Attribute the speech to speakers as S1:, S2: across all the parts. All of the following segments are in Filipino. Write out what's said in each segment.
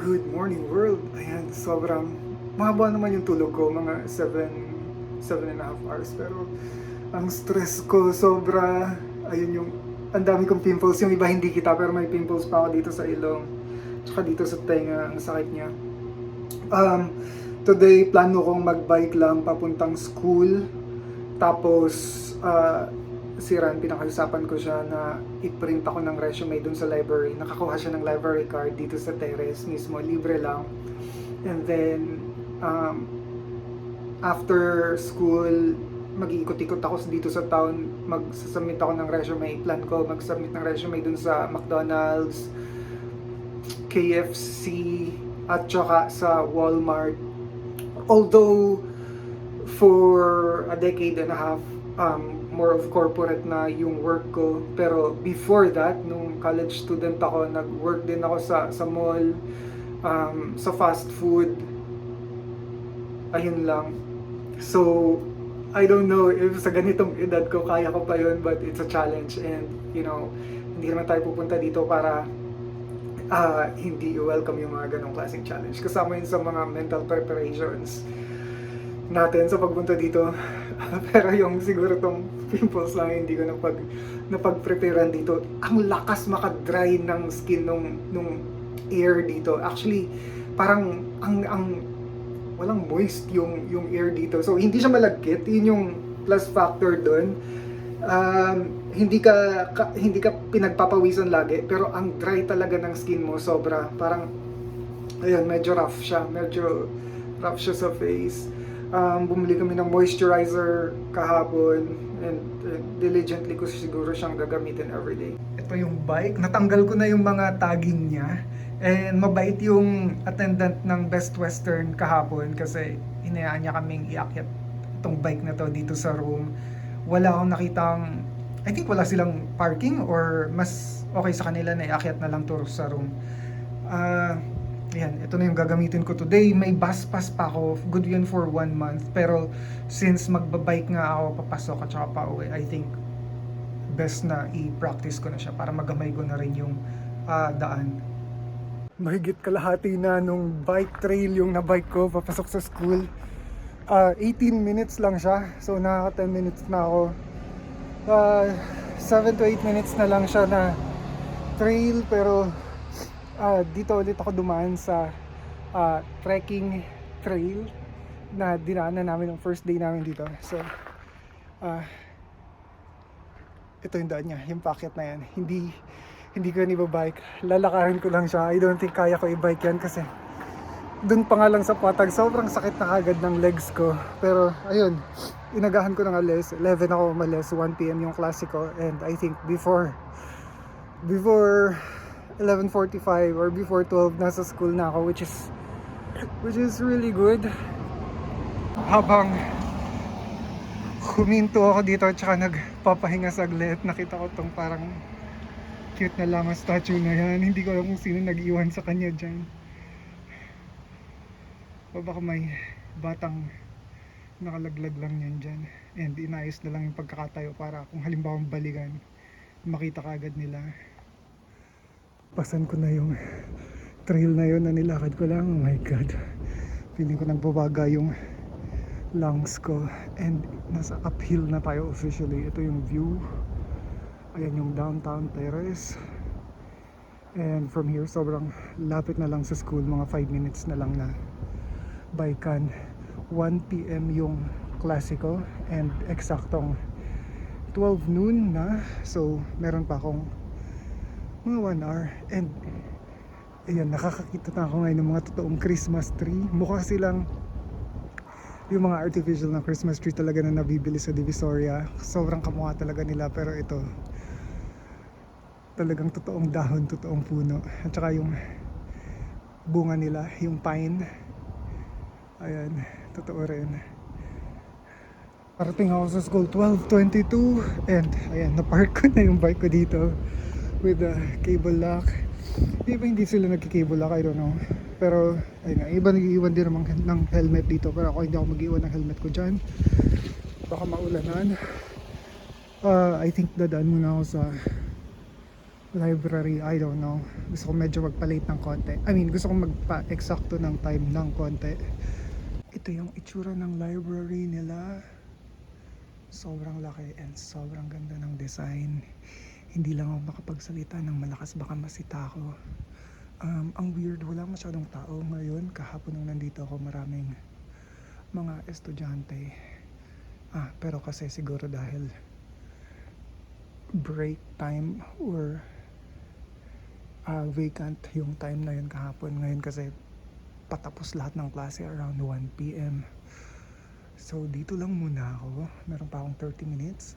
S1: Good morning world! Ayan, sobrang mahaba naman yung tulog ko, mga 7.5 hours. Pero ang stress ko sobra, ayun yung, ang dami kong pimples. Yung iba hindi kita, pero may pimples pa ako dito sa ilong. Tsaka dito sa tenga, ang sakit niya. Um, Today, plano kong magbike lang papuntang school. Tapos, si Ran, pinakausapan ko siya na i-print ako ng resume dun sa library. Nakakuha siya ng library card dito sa terrace mismo, libre lang. And then, um, after school, mag-iikot-ikot ako dito sa town, mag-submit ako ng resume. Plan ko mag-submit ng resume dun sa McDonald's, KFC, at saka sa Walmart. Although, for a decade and a half, more of corporate na yung work ko. Pero before that, nung college student ako, nag-work din ako sa mall, sa fast food. Ayun lang. So, I don't know if sa ganitong edad ko kaya ko pa yun, but it's a challenge. And, hindi naman tayo pupunta dito para hindi welcome yung mga ganong klaseng challenge. Kasama yun sa mga mental preparations natin sa pagpunta dito. Pero yung siguro tong pimples lang hindi ko napag-preparean dito. Ang lakas makadry ng skin nung air dito. Actually, parang ang walang moist yung air dito. So hindi siya malagkit. Yun yung plus factor doon. Hindi ka pinagpapawisan lagi, pero ang dry talaga ng skin mo sobra. Parang ayun, medyo rough siya sa face. Bumili kami ng moisturizer kahapon and diligently ko siguro siyang gagamitin everyday. Ito yung bike, natanggal ko na yung mga tagging niya and mabait yung attendant ng Best Western kahapon kasi hinayaan niya kaming iakyat itong bike na to dito sa room. Wala akong nakitang, I think wala silang parking or mas okay sa kanila na iakyat na lang to sa room. Ayan, ito na yung gagamitin ko today. May bus pass pa ako, good yun for 1 month. Pero since magbabike nga ako papasok at saka pa uwi, I think best na i-practice ko na siya para magamay ko na rin yung daan. Mahigit kalahati na nung bike trail yung na-bike ko papasok sa school. 18 minutes lang siya, so nakaka 10 minutes na ako. 7 to 8 minutes na lang siya na trail, pero dito ulit ako dumaan sa trekking trail na dinaanan namin ng first day namin dito. So, ito yung daan niya, yung paakyat na yan. Hindi ko yan ibabike. Lalakarin ko lang siya. I don't think kaya ko i-bike yan kasi dun pa nga lang sa patag, sobrang sakit na kagad ng legs ko. Pero, ayun, inagahan ko ng alis. 11 ako umalis, 1 PM yung klase ko. And I think before 11:45 or before 12 nasa school na ako, which is really good. Habang huminto ako dito at saka nagpapahinga saglit, nakita ko tong parang cute na llama statue na yan. Hindi ko alam kung sino nag-iwan sa kanya dyan. O baka may batang nakalaglag lang yan dyan and inayos na lang yung pagkakatayo para kung halimbawa balikan, makita ka agad nila. Pasan ko na yung trail na yun na nilakad ko lang. Oh my god, feeling ko nagbabaga yung lungs ko and nasa uphill na tayo officially. Ito yung view, ayan yung downtown terrace, and from here sobrang lapit na lang sa school, mga 5 minutes na lang na bikean. 1 PM yung klase ko and eksaktong 12 noon na, so meron pa akong mga 1 hour. And ayan, nakakakita na ako ngayon ng mga totoong Christmas tree. Mukha silang yung mga artificial na Christmas tree talaga na nabibili sa Divisoria. Sobrang kamukha talaga nila, pero ito talagang totoong dahon, totoong puno. At saka yung bunga nila, yung pine, ayan, totoo rin. Parating ako sa school 12:22 and ayan, na-park ko na yung bike ko dito with the cable lock. Hindi sila nagki-cable lock, I don't know. Pero ayun nga, iba nag-iwan din naman ng helmet dito, pero ako hindi ako mag-iwan ng helmet ko dyan, baka maulanan. I think dadaan muna ako sa library, I don't know. Gusto ko medyo magpa-late ng konti. I mean, gusto ko magpa-eksakto ng time ng konti. Ito yung itsura ng library nila. Sobrang laki and sobrang ganda ng design. Hindi lang ako makapagsalita ng malakas, baka masita ako. Ang weird, wala masyadong tao ngayon. Kahapon nung nandito ako, maraming mga estudyante. Pero kasi siguro dahil break time or vacant yung time na yun kahapon. Ngayon kasi patapos lahat ng klase around 1 p.m. So dito lang muna ako. Meron pa akong 30 minutes.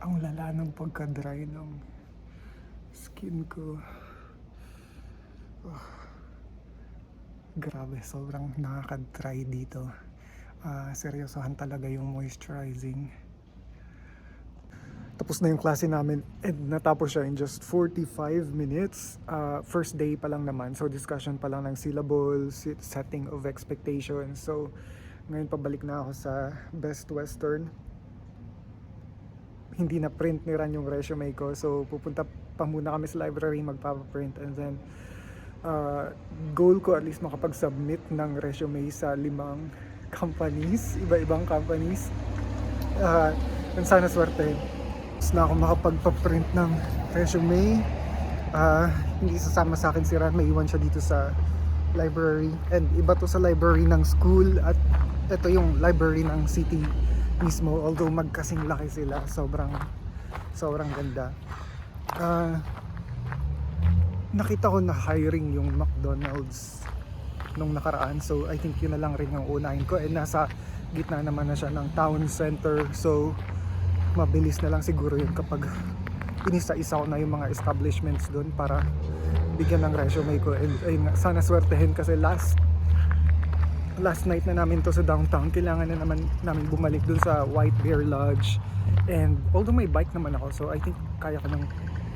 S1: Ang lala ng pagka-dry ng skin ko. Grabe, sobrang nakaka-dry dito. Seryosohan talaga yung moisturizing. Tapos na yung klase namin and natapos siya in just 45 minutes. First day pa lang naman, so discussion pa lang ng syllables, setting of expectations. So ngayon pabalik na ako sa Best Western. Hindi na print ni Ran yung resume ko, so pupunta pa muna kami sa library, magpapaprint, and then goal ko at least makapag-submit ng resume sa 5 companies, iba-ibang companies. And sana swerte. Tapos na ako makapagpa-print ng resume. Hindi sasama sa akin si Ran, may iwan siya dito sa library. And iba to sa library ng school at ito yung library ng city mismo. Although magkasing laki sila, sobrang ganda. Nakita ko na hiring yung McDonald's nung nakaraan, so I think yun na lang rin yung unahin ko. And nasa gitna naman na siya ng town center, so mabilis na lang siguro yun kapag inisa-isa ko na yung mga establishments doon para bigyan ng resume ko. And ayun, sana swertehin kasi last night na namin to sa downtown. Kailangan na naman namin bumalik dun sa White Bear Lodge, and although may bike naman ako, so I think kaya ko nang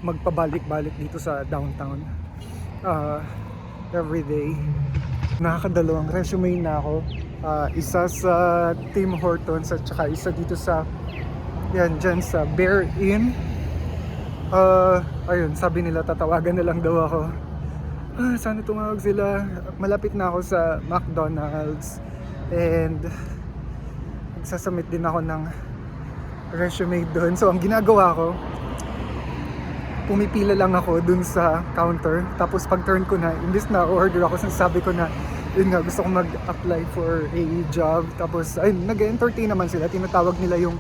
S1: magpabalik-balik dito sa downtown every day. Nakakadalawang resume na ako, isa sa Tim Hortons at saka isa dito sa dyan sa Bear Inn. Ayun, sabi nila tatawagan na lang daw ako. Sana tumawag sila. Malapit na ako sa McDonald's and sasamit din ako ng resume doon. So ang ginagawa ko, pumipila lang ako dun sa counter, tapos pag turn ko na, imbis na order ako, sabi ko na yun nga, gusto ko mag-apply for a job. Tapos ayun, nag-entertain naman sila, tinatawag nila yung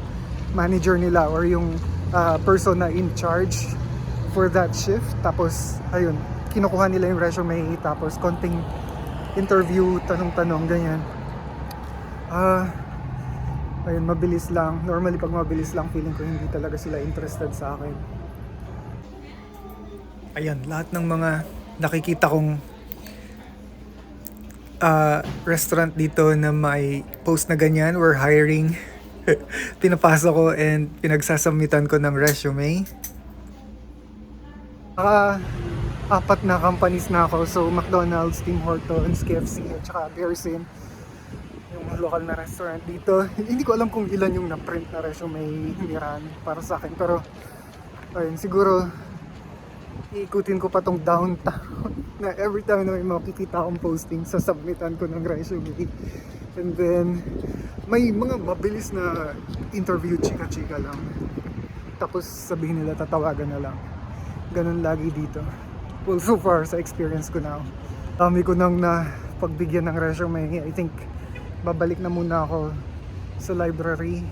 S1: manager nila or yung person na in charge for that shift. Tapos ayun, kinukuha nila yung resume, tapos konting interview, tanong-tanong, ganyan. Ayun, mabilis lang. Normally pag mabilis lang, feeling ko hindi talaga sila interested sa akin. Ayan, lahat ng mga nakikita kong restaurant dito na may post na ganyan, we're hiring. Pinapasok ko and pinagsasubmitan ko ng resume. 4 na companies na ako. So McDonald's, Tim Hortons, KFC at saka Bear Inn, yung local na restaurant dito. Hindi ko alam kung ilan yung na-print na resume ni Ran para sa akin, pero ayun, siguro iikutin ko pa tong downtown na every time na may makikita akong posting, sasubmitan ko ng resume. And then may mga mabilis na interview, chika-chika lang, tapos sabihin nila tatawagan na lang. Ganun lagi dito. Well, so far sa experience ko na, dami ko nang na pagbigyan ng resume. I think babalik na muna ako sa library.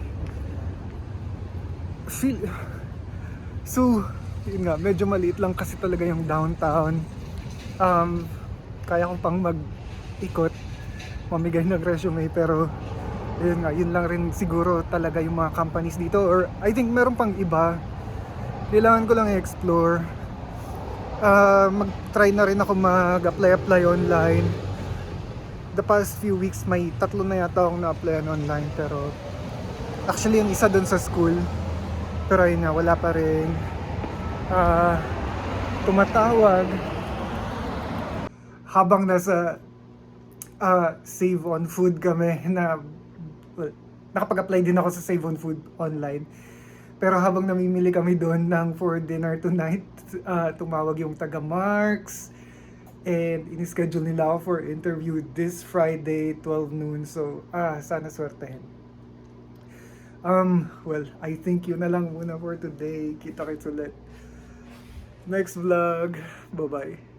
S1: So yun nga, medyo maliit lang kasi talaga yung downtown. Kaya kong pang mag-ikot, mamigay ng resume, pero yun nga, yun lang rin siguro talaga yung mga companies dito. Or I think meron pang iba, kailangan ko lang i-explore. Mag-try na rin ako mag-apply online. The past few weeks may 3 na yata akong na-applyan online, pero actually yung isa dun sa school, pero ayun nga, wala pa rin tumatawag. Habang nasa Save on Food kami na, well, nakapag-apply din ako sa Save on Food online, Pero habang namimili kami doon ng for dinner tonight, tumawag yung taga Marks and in-schedule nila ako for interview this Friday, 12 noon. So, sana swertehin. Well, I think yun na lang muna for today. Kita-kits ulit next vlog. Bye-bye.